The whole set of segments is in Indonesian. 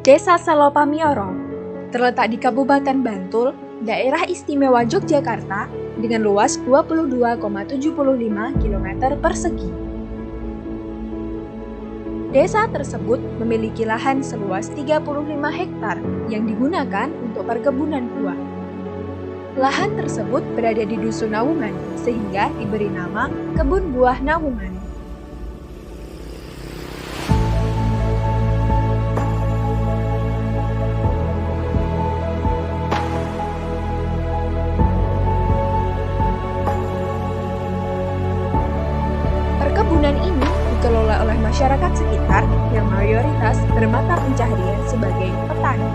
Desa Salopamioro terletak di Kabupaten Bantul, Daerah Istimewa Yogyakarta dengan luas 22,75 km persegi. Desa tersebut memiliki lahan seluas 35 hektar yang digunakan untuk perkebunan buah. Lahan tersebut berada di Dusun Naungan, sehingga diberi nama Kebun Buah Naungan. Perkebunan ini dikelola oleh masyarakat sekitar yang mayoritas bermata pencaharian sebagai petani.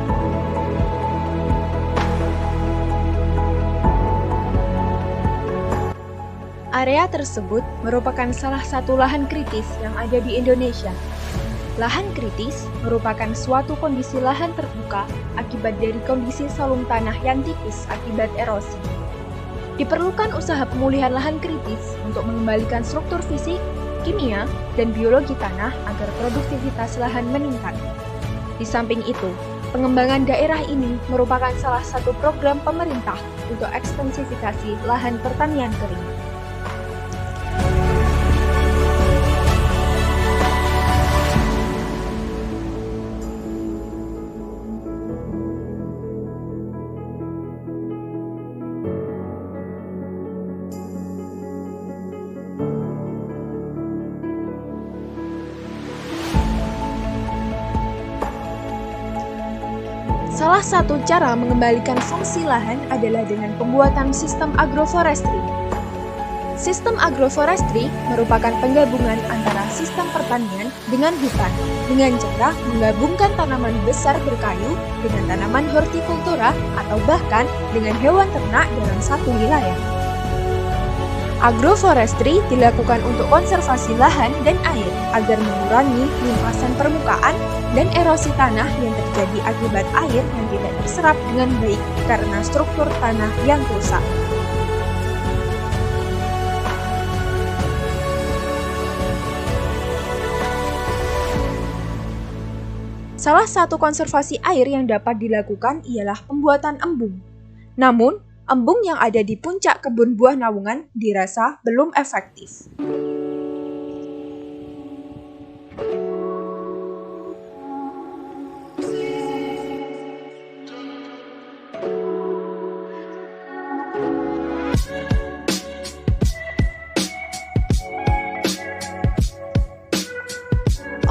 Area tersebut merupakan salah satu lahan kritis yang ada di Indonesia. Lahan kritis merupakan suatu kondisi lahan terbuka akibat dari kondisi salung tanah yang tipis akibat erosi. Diperlukan usaha pemulihan lahan kritis untuk mengembalikan struktur fisik, kimia, dan biologi tanah agar produktivitas lahan meningkat. Di samping itu, pengembangan daerah ini merupakan salah satu program pemerintah untuk ekstensifikasi lahan pertanian kering. Salah satu cara mengembalikan fungsi lahan adalah dengan pembuatan sistem agroforestry. Sistem agroforestry merupakan penggabungan antara sistem pertanian dengan hutan, dengan cara menggabungkan tanaman besar berkayu dengan tanaman hortikultura atau bahkan dengan hewan ternak dalam satu wilayah. Agroforestry dilakukan untuk konservasi lahan dan air agar mengurangi limpasan permukaan dan erosi tanah yang terjadi akibat air yang tidak terserap dengan baik karena struktur tanah yang rusak. Salah satu konservasi air yang dapat dilakukan ialah pembuatan embung. Namun, embung yang ada di puncak kebun buah Naungan dirasa belum efektif.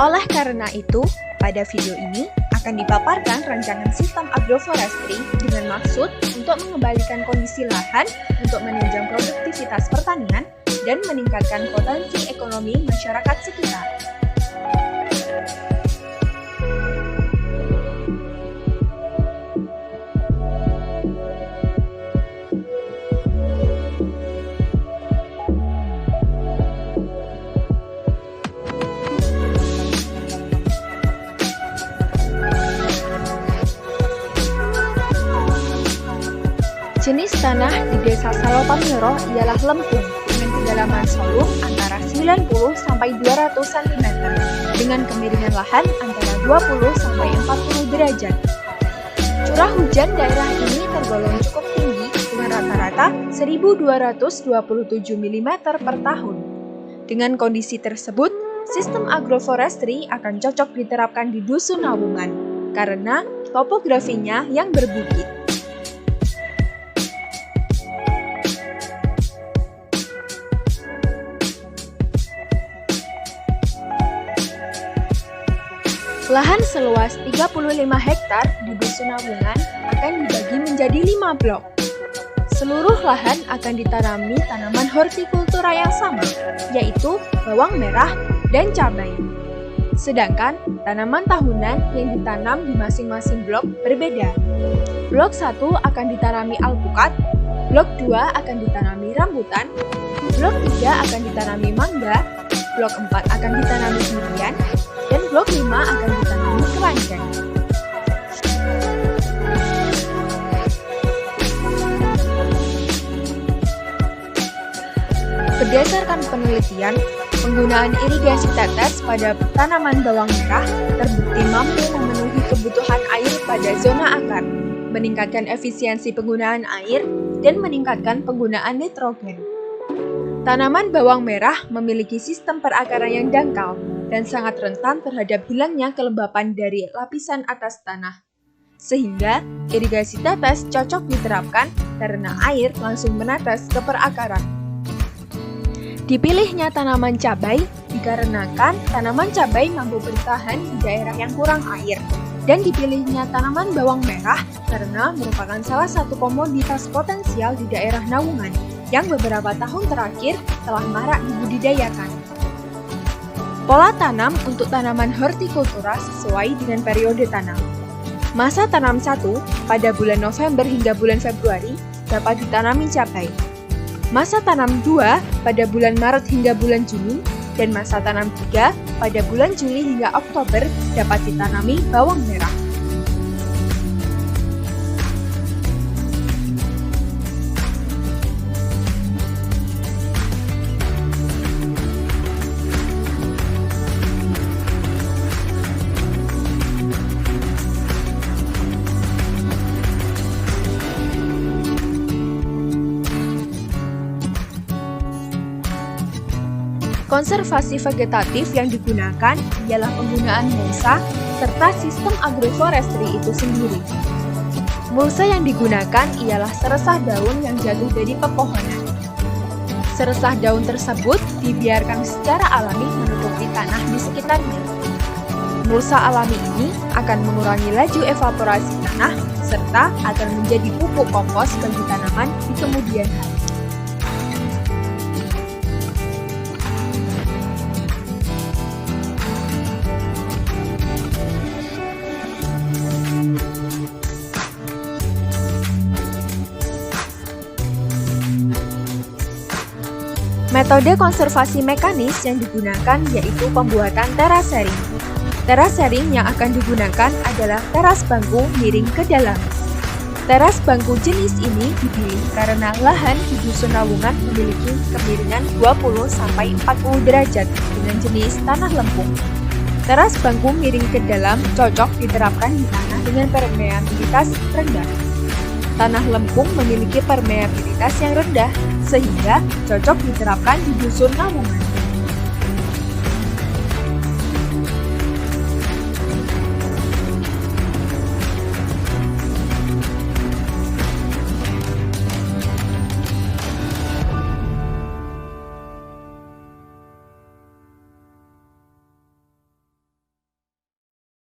Oleh karena itu, pada video ini akan dipaparkan rancangan sistem agroforestry dengan maksud untuk mengembalikan kondisi lahan untuk menunjang produktivitas pertanian dan meningkatkan potensi ekonomi masyarakat sekitar. Jenis tanah di Desa Salopamioro ialah lempung dengan kedalaman solung antara 90 sampai 200 cm dengan kemiringan lahan antara 20 sampai 40 derajat. Curah hujan daerah ini tergolong cukup tinggi dengan rata-rata 1.227 mm per tahun. Dengan kondisi tersebut, sistem agroforestry akan cocok diterapkan di Dusun Naungan karena topografinya yang berbukit. Lahan seluas 35 hektar di Dusun Naungan akan dibagi menjadi 5 blok. Seluruh lahan akan ditanami tanaman hortikultura yang sama, yaitu bawang merah dan cabai. Sedangkan tanaman tahunan yang ditanam di masing-masing blok berbeda. Blok 1 akan ditanami alpukat, blok 2 akan ditanami rambutan, blok 3 akan ditanami mangga, blok 4 akan ditanami durian, dan blok 5 akan ditanami keranjang. Berdasarkan penelitian, Penggunaan irigasi tetes pada tanaman bawang merah terbukti mampu memenuhi kebutuhan air pada zona akar, meningkatkan efisiensi penggunaan air, dan meningkatkan penggunaan nitrogen. Tanaman bawang merah memiliki sistem perakaran yang dangkal dan sangat rentan terhadap hilangnya kelembapan dari lapisan atas tanah. Sehingga irigasi tetes cocok diterapkan karena air langsung menetes ke perakaran. Dipilihnya tanaman cabai dikarenakan tanaman cabai mampu bertahan di daerah yang kurang air, dan dipilihnya tanaman bawang merah karena merupakan salah satu komoditas potensial di daerah naungan yang beberapa tahun terakhir telah marak dibudidayakan. Pola tanam untuk tanaman hortikultura sesuai dengan periode tanam. Masa tanam 1 pada bulan November hingga bulan Februari dapat ditanami cabai. Masa tanam 2 pada bulan Maret hingga bulan Juni, dan masa tanam 3 pada bulan Juli hingga Oktober dapat ditanami bawang merah. Konservasi vegetatif yang digunakan ialah penggunaan mulsa serta sistem agroforestry itu sendiri. Mulsa yang digunakan ialah seresah daun yang jatuh dari pepohonan. Seresah daun tersebut dibiarkan secara alami menutupi tanah di sekitarnya. Mulsa alami ini akan mengurangi laju evaporasi tanah serta akan menjadi pupuk kompos bagi tanaman di kemudian hari. Metode konservasi mekanis yang digunakan yaitu pembuatan terasering. Terasering yang akan digunakan adalah teras bangku miring ke dalam. Teras bangku jenis ini dipilih karena lahan di Dusun Nawungan memiliki kemiringan 20-40 derajat dengan jenis tanah lempung. Teras bangku miring ke dalam cocok diterapkan di tanah dengan permeabilitas rendah. Tanah lempung memiliki permeabilitas yang rendah, sehingga cocok diterapkan di Dusun Nawungan.